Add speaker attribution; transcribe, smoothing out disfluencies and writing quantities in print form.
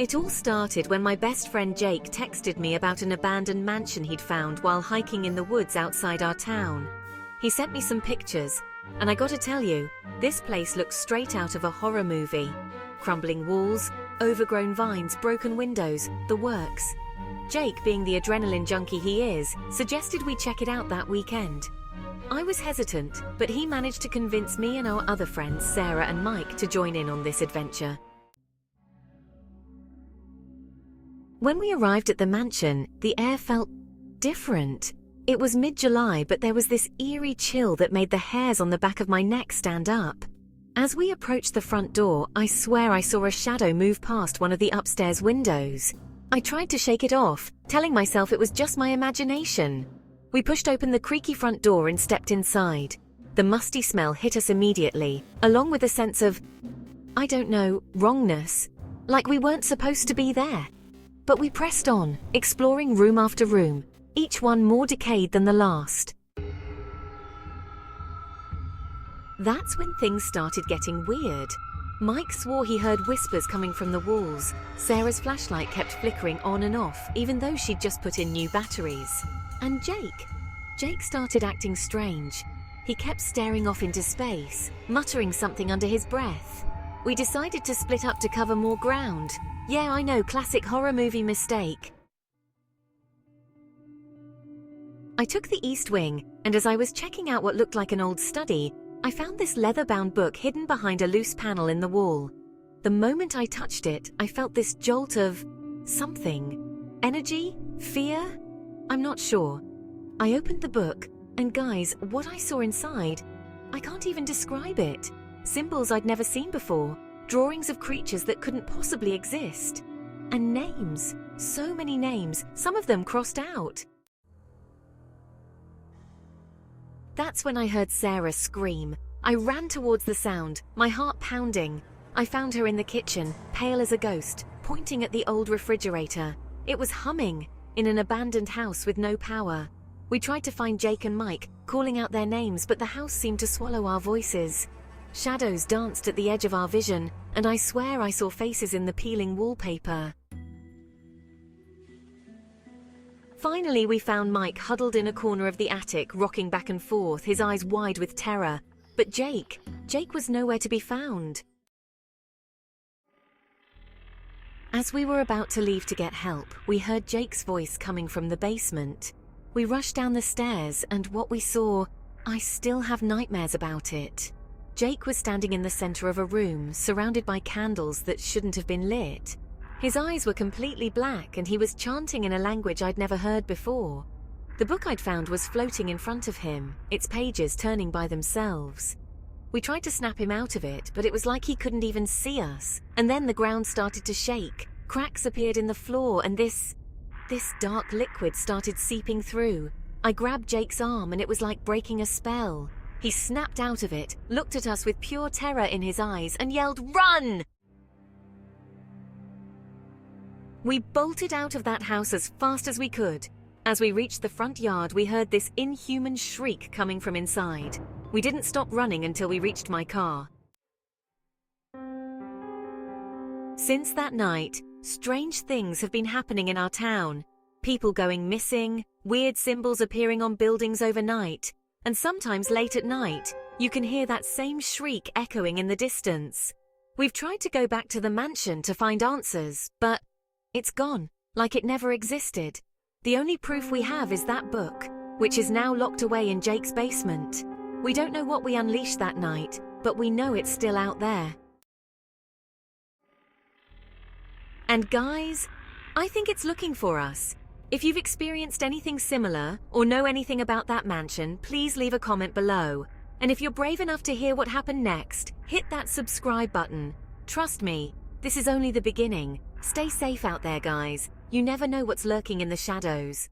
Speaker 1: It all started when my best friend Jake texted me about an abandoned mansion he'd found while hiking in the woods outside our town. He sent me some pictures, and I gotta tell you, this place looks straight out of a horror movie. Crumbling walls, overgrown vines, broken windows, the works. Jake, being the adrenaline junkie he is, suggested we check it out that weekend. I was hesitant, but he managed to convince me and our other friends, Sarah and Mike, to join in on this adventure. When we arrived at the mansion, the air felt different. It was mid-July, but there was this eerie chill that made the hairs on the back of my neck stand up. As we approached the front door, I swear I saw a shadow move past one of the upstairs windows. I tried to shake it off, telling myself it was just my imagination. We pushed open the creaky front door and stepped inside. The musty smell hit us immediately, along with a sense of, I don't know, wrongness, like we weren't supposed to be there. But we pressed on, exploring room after room, each one more decayed than the last. That's when things started getting weird. Mike swore he heard whispers coming from the walls. Sarah's flashlight kept flickering on and off, even though she'd just put in new batteries. And Jake started acting strange. He kept staring off into space, muttering something under his breath. We decided to split up to cover more ground. Yeah, I know, classic horror movie mistake. I took the east wing, and as I was checking out what looked like an old study, I found this leather-bound book hidden behind a loose panel in the wall. The moment I touched it, I felt this jolt of something. Energy? Fear? I'm not sure. I opened the book, and guys, what I saw inside, I can't even describe it. Symbols I'd never seen before. Drawings of creatures that couldn't possibly exist. And names. So many names, some of them crossed out. That's when I heard Sarah scream. I ran towards the sound, my heart pounding. I found her in the kitchen, pale as a ghost, pointing at the old refrigerator. It was humming, in an abandoned house with no power. We tried to find Jake and Mike, calling out their names, but the house seemed to swallow our voices. Shadows danced at the edge of our vision, and I swear I saw faces in the peeling wallpaper. Finally, we found Mike huddled in a corner of the attic, rocking back and forth, his eyes wide with terror. But Jake was nowhere to be found. As we were about to leave to get help, we heard Jake's voice coming from the basement. We rushed down the stairs, and what we saw, I still have nightmares about it. Jake was standing in the center of a room, surrounded by candles that shouldn't have been lit. His eyes were completely black, and he was chanting in a language I'd never heard before. The book I'd found was floating in front of him, its pages turning by themselves. We tried to snap him out of it, but it was like he couldn't even see us. And then the ground started to shake, cracks appeared in the floor, and this dark liquid started seeping through. I grabbed Jake's arm, and it was like breaking a spell. He snapped out of it, looked at us with pure terror in his eyes, and yelled, "Run!" We bolted out of that house as fast as we could. As we reached the front yard, we heard this inhuman shriek coming from inside. We didn't stop running until we reached my car. Since that night, strange things have been happening in our town. People going missing, weird symbols appearing on buildings overnight, and sometimes late at night, you can hear that same shriek echoing in the distance. We've tried to go back to the mansion to find answers, but it's gone, like it never existed. The only proof we have is that book, which is now locked away in Jake's basement. We don't know what we unleashed that night, but we know it's still out there. And guys, I think it's looking for us. If you've experienced anything similar or know anything about that mansion, please leave a comment below. And if you're brave enough to hear what happened next, hit that subscribe button. Trust me, this is only the beginning. Stay safe out there, guys. You never know what's lurking in the shadows.